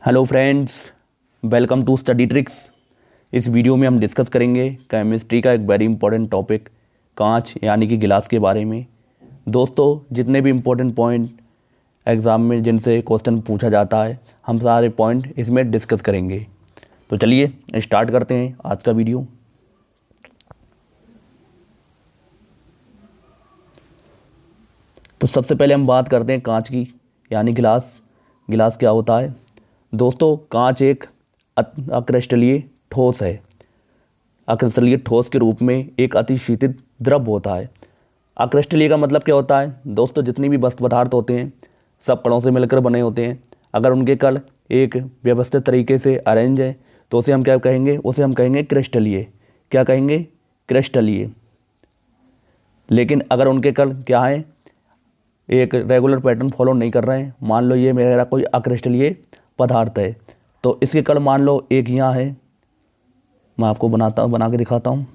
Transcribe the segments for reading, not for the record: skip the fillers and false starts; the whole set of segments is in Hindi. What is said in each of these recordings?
Hello friends, welcome to study tricks. इस वीडियो में हम डिस्कस करेंगे केमिस्ट्री का एक वेरी इंपॉर्टेंट टॉपिक कांच यानी कि गिलास के बारे में। दोस्तों, जितने भी इम्पोर्टेंट पॉइंट एग्ज़ाम में जिनसे क्वेश्चन पूछा जाता है, हम सारे पॉइंट इसमें डिस्कस करेंगे। तो चलिए स्टार्ट करते हैं आज का वीडियो। तो सबसे पहले हम बात करते हैं कांच की यानी गिलास। गिलास क्या होता है? दोस्तों, कांच एक अक्रिस्टलीय ठोस है। अक्रिस्टलीय ठोस के रूप में एक अतिशीतित द्रव होता है। अक्रिस्टलीय का मतलब क्या होता है? दोस्तों, जितनी भी वस्तु पदार्थ होते हैं सब कणों से मिलकर बने होते हैं। अगर उनके कण एक व्यवस्थित तरीके से अरेंज है तो उसे हम क्या कहेंगे? उसे हम कहेंगे क्रिस्टलीय। क्या कहेंगे? क्रिस्टलीय। लेकिन अगर उनके कण क्या हैं, एक रेगुलर पैटर्न फॉलो नहीं कर रहे हैं, मान लो ये मेरा कोई अक्रिस्टलीय पदार्थ है, तो इसके कण मान लो एक यहाँ है, मैं आपको बना के दिखाता हूँ।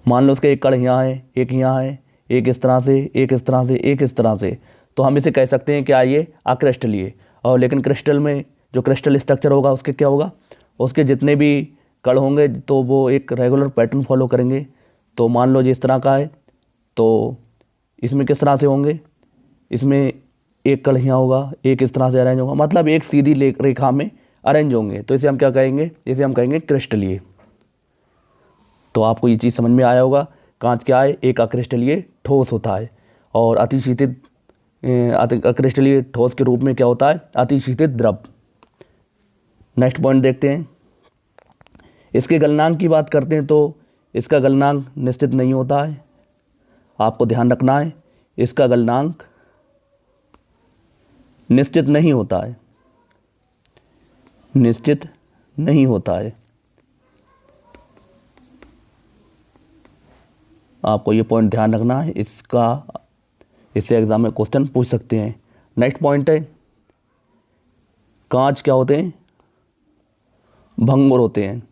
मान लो उसके एक कण यहाँ है, एक यहाँ है, एक इस तरह से, एक इस तरह से, एक इस तरह से, तो हम इसे कह सकते हैं क्या? ये अक्रिस्टलीय। और लेकिन क्रिस्टल में जो क्रिस्टल स्ट्रक्चर होगा उसके क्या होगा? उसके जितने भी कण होंगे तो वो एक रेगुलर पैटर्न फॉलो करेंगे। तो मान लो ये इस तरह का है, तो इसमें किस तरह से होंगे? इसमें एक कण यहाँ होगा, एक इस तरह से अरेंज होगा, मतलब एक सीधी रेखा में अरेंज होंगे, तो इसे हम क्या कहेंगे? इसे हम कहेंगे क्रिस्टलीय। तो आपको ये चीज़ समझ में आया होगा। कांच क्या है? एक अक्रिस्टलीय ठोस होता है। और अतिशीतित अक्रिस्टलीय ठोस के रूप में क्या होता है? अतिशीतित द्रव। नेक्स्ट पॉइंट देखते हैं। इसके गलनांक की बात करते हैं तो इसका गलनांक निश्चित नहीं होता है। आपको ध्यान रखना है, इसका गलनांक निश्चित नहीं होता है। निश्चित नहीं होता है। आपको ये पॉइंट ध्यान रखना है, इससे एग्जाम में क्वेश्चन पूछ सकते हैं। नेक्स्ट पॉइंट है, कांच क्या होते हैं? भंगुर होते हैं।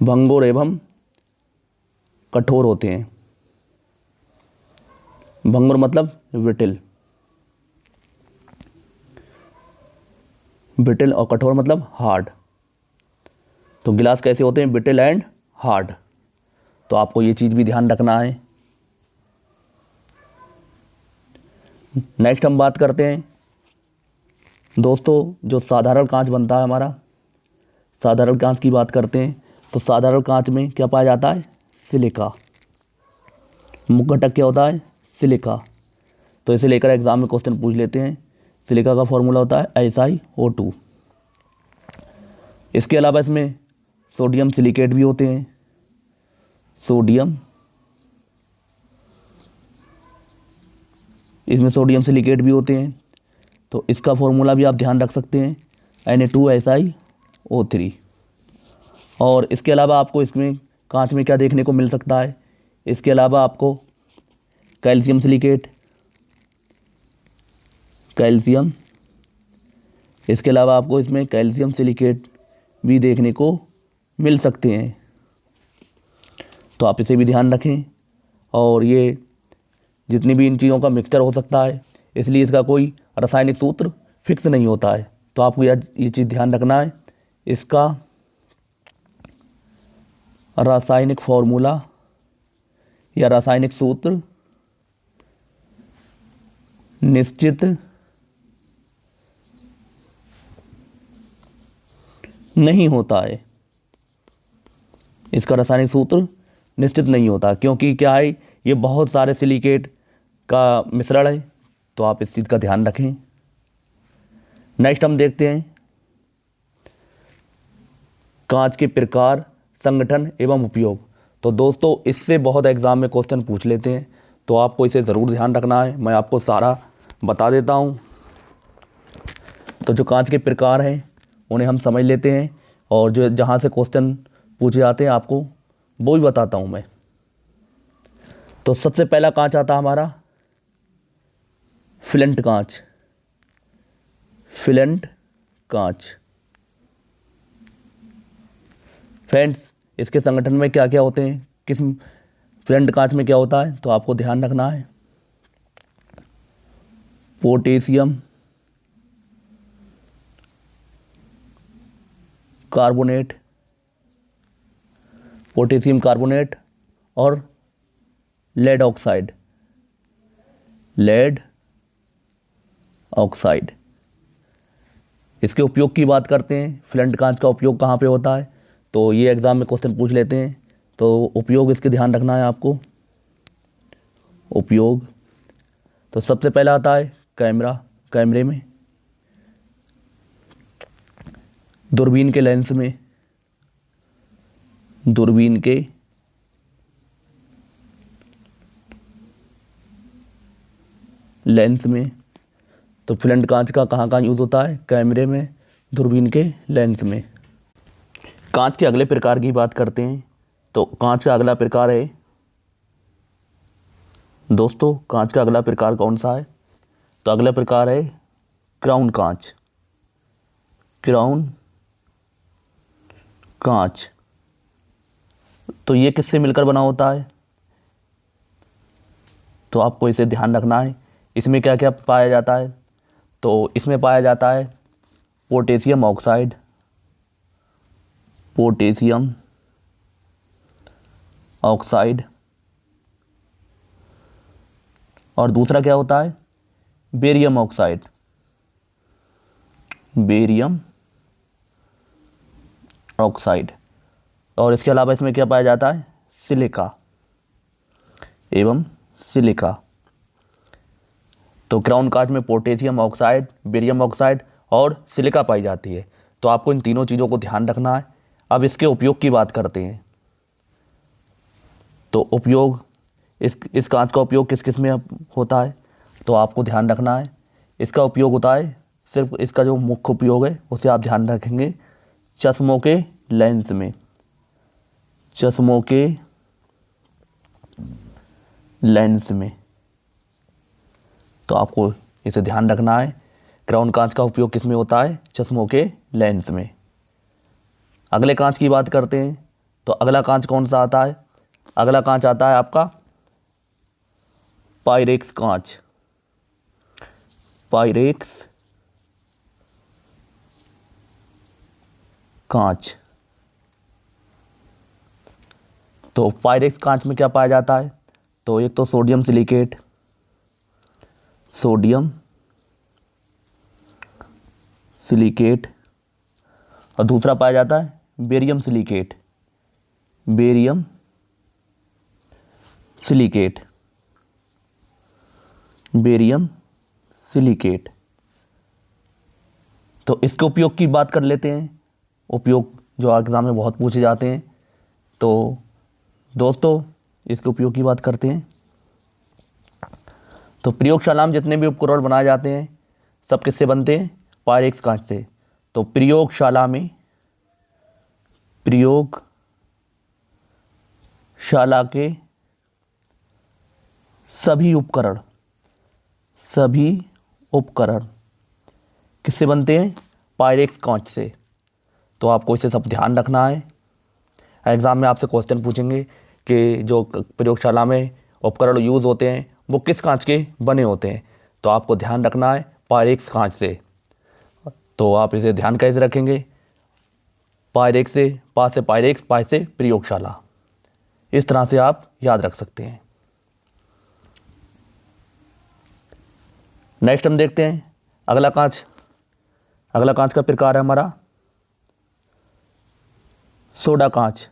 भंगुर एवं कठोर होते हैं। भंगुर मतलब ब्रिटल। ब्रिटल और कठोर मतलब हार्ड। तो गिलास कैसे होते हैं? Brittle and hard. तो आपको ये चीज़ भी ध्यान रखना है। नेक्स्ट हम बात करते हैं दोस्तों, जो साधारण कांच बनता है हमारा, साधारण कांच की बात करते हैं तो साधारण कांच में क्या पाया जाता है? सिलिका। मुख्य घटक क्या होता है? सिलिका। तो इसे लेकर एग्जाम में क्वेश्चन पूछ लेते हैं। सिलिका का फॉर्मूला होता है SiO2। इसके अलावा इसमें सोडियम सिलिकेट भी होते हैं। इसमें सोडियम सिलिकेट भी होते हैं, तो इसका फॉर्मूला भी आप ध्यान रख सकते हैं, Na2SiO3। और इसके अलावा आपको इसमें कांच में क्या देखने को मिल सकता है? इसके अलावा आपको कैल्शियम सिलिकेट, कैल्शियम, इसके अलावा आपको इसमें कैल्शियम सिलिकेट भी देखने को मिल सकते हैं। तो आप इसे भी ध्यान रखें। और ये जितनी भी इन चीज़ों का मिक्सचर हो सकता है, इसलिए इसका कोई रासायनिक सूत्र फिक्स नहीं होता है। तो आपको ये चीज़ ध्यान रखना है, इसका रासायनिक फॉर्मूला या रासायनिक सूत्र निश्चित नहीं होता है। इसका रासायनिक सूत्र निश्चित नहीं होता, क्योंकि क्या है, ये बहुत सारे सिलिकेट का मिश्रण है। तो आप इस चीज़ का ध्यान रखें। नेक्स्ट हम देखते हैं कांच के प्रकार, संगठन एवं उपयोग। तो दोस्तों, इससे बहुत एग्जाम में क्वेश्चन पूछ लेते हैं, तो आपको इसे ज़रूर ध्यान रखना है। मैं आपको सारा बता देता हूँ। तो जो कांच के प्रकार हैं उन्हें हम समझ लेते हैं, और जो जहाँ से क्वेश्चन पूछे जाते हैं आपको वो भी बताता हूँ मैं। तो सबसे पहला कांच आता है हमारा फिलेंट कांच। फिलेंट कांच। फ्रेंड्स, इसके संगठन में क्या क्या होते हैं? किस फिलेंट कांच में क्या होता है? तो आपको ध्यान रखना है, पोटेशियम कार्बोनेट, पोटेशियम कार्बोनेट और लेड ऑक्साइड, लेड ऑक्साइड। इसके उपयोग की बात करते हैं, फ्लंट कांच का उपयोग कहाँ पे होता है, तो ये एग्ज़ाम में क्वेश्चन पूछ लेते हैं। तो उपयोग इसके ध्यान रखना है आपको। उपयोग तो सबसे पहला आता है कैमरा, कैमरे में, दूरबीन के लेंस में, दूरबीन के लेंस में। तो फ्लंट कांच का कहाँ कहाँ यूज़ होता है, कैमरे में, दूरबीन के लेंस में। कांच के अगले प्रकार की बात करते हैं। तो कांच का अगला प्रकार है दोस्तों, कांच का अगला प्रकार कौन सा है, तो अगला प्रकार है क्राउन कांच, क्राउन कांच। तो ये किससे मिलकर बना होता है, तो आपको इसे ध्यान रखना है। इसमें क्या क्या पाया जाता है, तो इसमें पाया जाता है पोटेशियम ऑक्साइड, पोटेशियम ऑक्साइड, और दूसरा क्या होता है बेरियम ऑक्साइड, बेरियम ऑक्साइड। और इसके अलावा इसमें क्या पाया जाता है सिलिका एवं सिलिका। तो क्राउन कांच में पोटेशियम ऑक्साइड, बेरियम ऑक्साइड और सिलिका पाई जाती है। तो आपको इन तीनों चीज़ों को ध्यान रखना है। अब इसके उपयोग की बात करते हैं। तो उपयोग, इस कांच का उपयोग किस किस में होता है, तो आपको ध्यान रखना है। इसका उपयोग होता है, सिर्फ इसका जो मुख्य उपयोग है उसे आप ध्यान रखेंगे, चश्मों के लेंस में, चश्मों के लेंस में। तो आपको इसे ध्यान रखना है। क्राउन कांच का उपयोग किस में होता है, चश्मों के लेंस में। अगले कांच की बात करते हैं। तो अगला कांच कौन सा आता है, अगला कांच आता है आपका पायरेक्स कांच, पायरेक्स कांच। तो पायरेक्स कांच में क्या पाया जाता है, तो एक तो सोडियम सिलिकेट, सोडियम सिलिकेट, और दूसरा पाया जाता है barium silicate, barium silicate, barium silicate. तो इसके उपयोग की बात कर लेते हैं, उपयोग जो एग्जाम में बहुत पूछे जाते हैं। तो दोस्तों इसके उपयोग की बात करते हैं। तो प्रयोगशाला में जितने भी उपकरण बनाए जाते हैं सब किससे बनते हैं, पायरेक्स कांच से। तो प्रयोगशाला में, प्रयोगशाला के सभी उपकरण, सभी उपकरण किससे बनते हैं, पायरेक्स कांच से। तो आपको इसे सब ध्यान रखना है। एग्ज़ाम में आपसे क्वेश्चन पूछेंगे कि जो प्रयोगशाला में उपकरण यूज़ होते हैं वो किस कांच के बने होते हैं। तो आपको ध्यान रखना है पायरेक्स कांच से। तो आप इसे ध्यान कैसे रखेंगे, पायरेक्स से, पा से पायरेक्स, पाय से प्रयोगशाला, इस तरह से आप याद रख सकते हैं। नेक्स्ट हम देखते हैं अगला कांच। अगला कांच का प्रकार है हमारा सोडा कांच,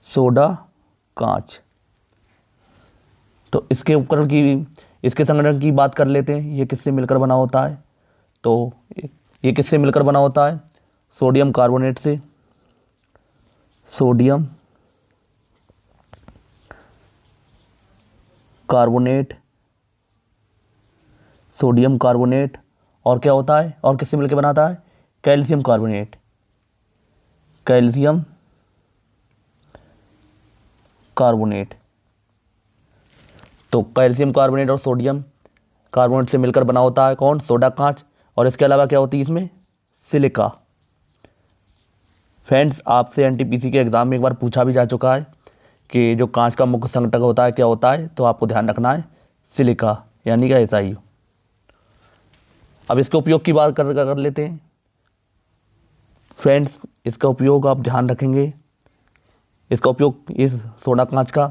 सोडा कांच। तो इसके उपकरण की, इसके संगठन की बात कर लेते हैं। ये किससे मिलकर बना होता है, तो ये किससे मिलकर बना होता है, सोडियम कार्बोनेट से, सोडियम कार्बोनेट, सोडियम कार्बोनेट। और क्या होता है, और किससे मिलकर बनाता है, कैल्शियम कार्बोनेट, कैल्शियम कार्बोनेट। तो कैल्शियम कार्बोनेट और सोडियम कार्बोनेट से मिलकर बना होता है कौन, सोडा कांच। और इसके अलावा क्या होती है इसमें, सिलिका। फ्रेंड्स आपसे एनटीपीसी के एग्ज़ाम में एक बार पूछा भी जा चुका है कि जो कांच का मुख्य संघटक होता है क्या होता है, तो आपको ध्यान रखना है सिलिका, यानी कि SiO। अब इसके उपयोग की बात कर लेते हैं। फ्रेंड्स, इसका उपयोग आप ध्यान रखेंगे, इसका उपयोग इस सोडा कांच का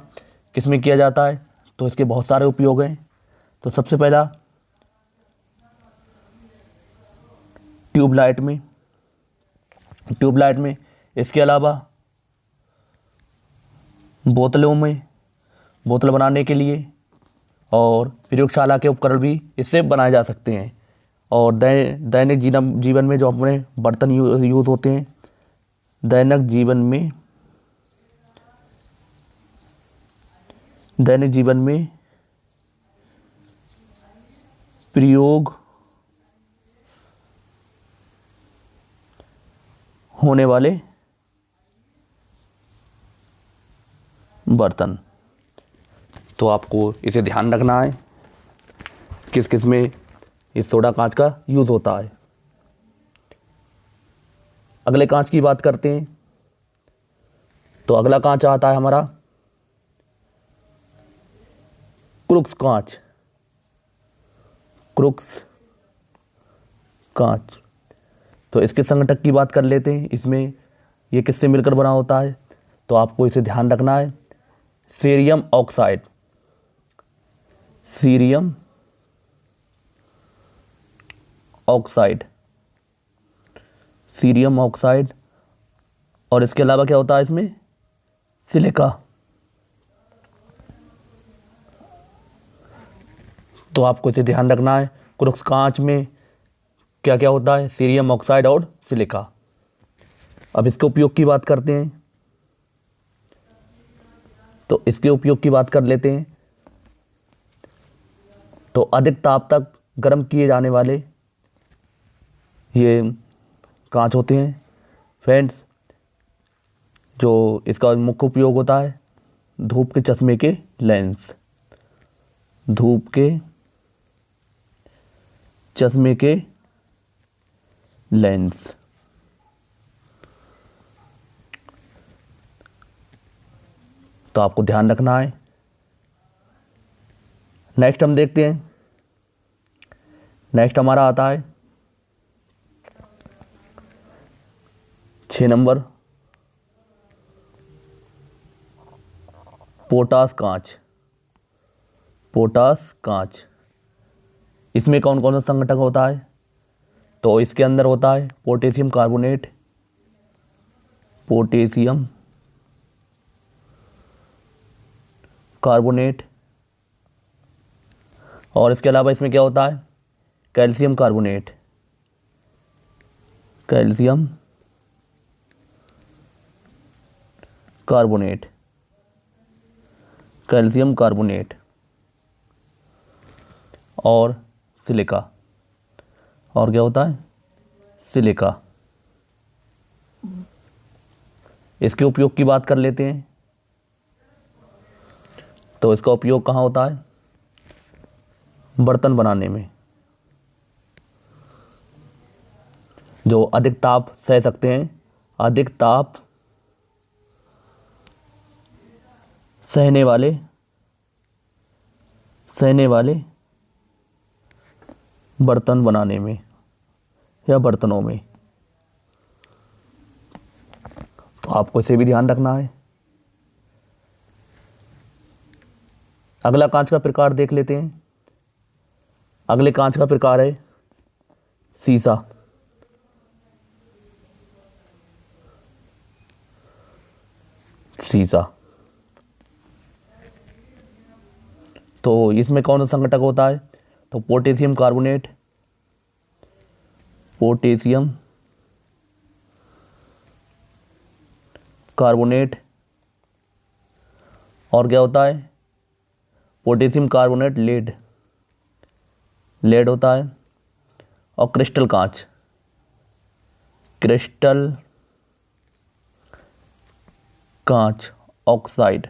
किस में किया जाता है, तो इसके बहुत सारे उपयोग हैं। तो सबसे पहला ट्यूबलाइट में, इसके अलावा बोतलों में, बोतल बनाने के लिए, और प्रयोगशाला के उपकरण भी इससे बनाए जा सकते हैं। और दैनिक जीवन में जो अपने बर्तन यूज़ होते हैं, दैनिक जीवन में प्रयोग होने वाले बर्तन। तो आपको इसे ध्यान रखना है किस किस में इस सोडा कांच का यूज़ होता है। अगले कांच की बात करते हैं। तो अगला कांच आता है हमारा क्रुक्स कांच। तो इसके संगठक की बात कर लेते हैं। इसमें ये किससे मिलकर बना होता है, तो आपको इसे ध्यान रखना है। सीरियम ऑक्साइड, और इसके अलावा क्या होता है इसमें, सिलिका। तो आपको इसे ध्यान रखना है, क्रुक्स कांच में क्या क्या होता है, सीरियम ऑक्साइड और सिलिका। अब इसके उपयोग की बात करते हैं। तो इसके उपयोग की बात कर लेते हैं। तो अधिक ताप तक गर्म किए जाने वाले ये कांच होते हैं। फ्रेंड्स, जो इसका मुख्य उपयोग होता है, धूप के चश्मे के लेंस, तो आपको ध्यान रखना है। नेक्स्ट हम देखते हैं। नेक्स्ट हमारा आता है 6 नंबर, पोटास कांच। इसमें कौन कौन सा संघटक होता है, तो इसके अंदर होता है पोटेशियम कार्बोनेट, और इसके अलावा इसमें क्या होता है, कैल्शियम कार्बोनेट और सिलिका। और क्या होता है, सिलिका। इसके उपयोग की बात कर लेते हैं। तो इसका उपयोग कहाँ होता है, बर्तन बनाने में, जो अधिक ताप सह सकते हैं, अधिक ताप सहने वाले बर्तन बनाने में या बर्तनों में। तो आपको इसे भी ध्यान रखना है। अगला कांच का प्रकार देख लेते हैं। अगले कांच का प्रकार है सीसा। तो इसमें कौन सा संघटक होता है, तो पोटेशियम कार्बोनेट, और क्या होता है, पोटेशियम कार्बोनेट लेड होता है, और क्रिस्टल कांच ऑक्साइड।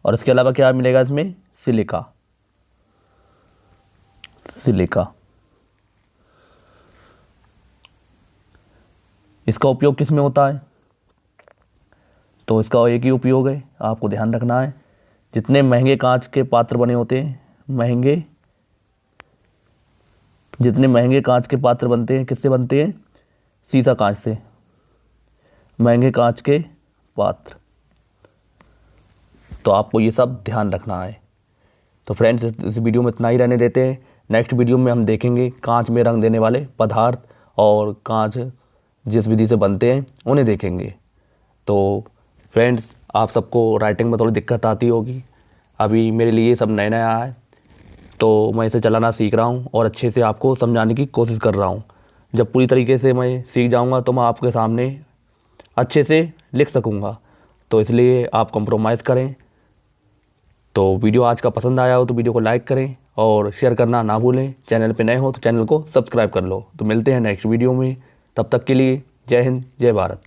और इसके अलावा क्या मिलेगा इसमें, सिलिका। इसका उपयोग किस में होता है, तो इसका एक ही उपयोग है, आपको ध्यान रखना है। जितने महंगे कांच के पात्र बने होते हैं, जितने महंगे कांच के पात्र बनते हैं किससे बनते हैं? शीशा कांच से। महंगे कांच के पात्र, तो आपको ये सब ध्यान रखना है। तो फ्रेंड्स, इस वीडियो में इतना ही रहने देते हैं। नेक्स्ट वीडियो में हम देखेंगे कांच में रंग देने वाले पदार्थ और कांच जिस विधि से बनते हैं उन्हें देखेंगे। तो फ्रेंड्स, आप सबको राइटिंग में थोड़ी दिक्कत आती होगी, अभी मेरे लिए ये सब नया नया है, तो मैं इसे चलाना सीख रहा हूँ और अच्छे से आपको समझाने की कोशिश कर रहा हूँ। जब पूरी तरीके से मैं सीख जाऊँगा तो मैं आपके सामने अच्छे से लिख सकूँगा, तो इसलिए आप कंप्रोमाइज़ करें। तो वीडियो आज का पसंद आया हो तो वीडियो को लाइक करें और शेयर करना ना भूलें। चैनल पे नए हो तो चैनल को सब्सक्राइब कर लो। तो मिलते हैं नेक्स्ट वीडियो में, तब तक के लिए जय हिंद, जय भारत।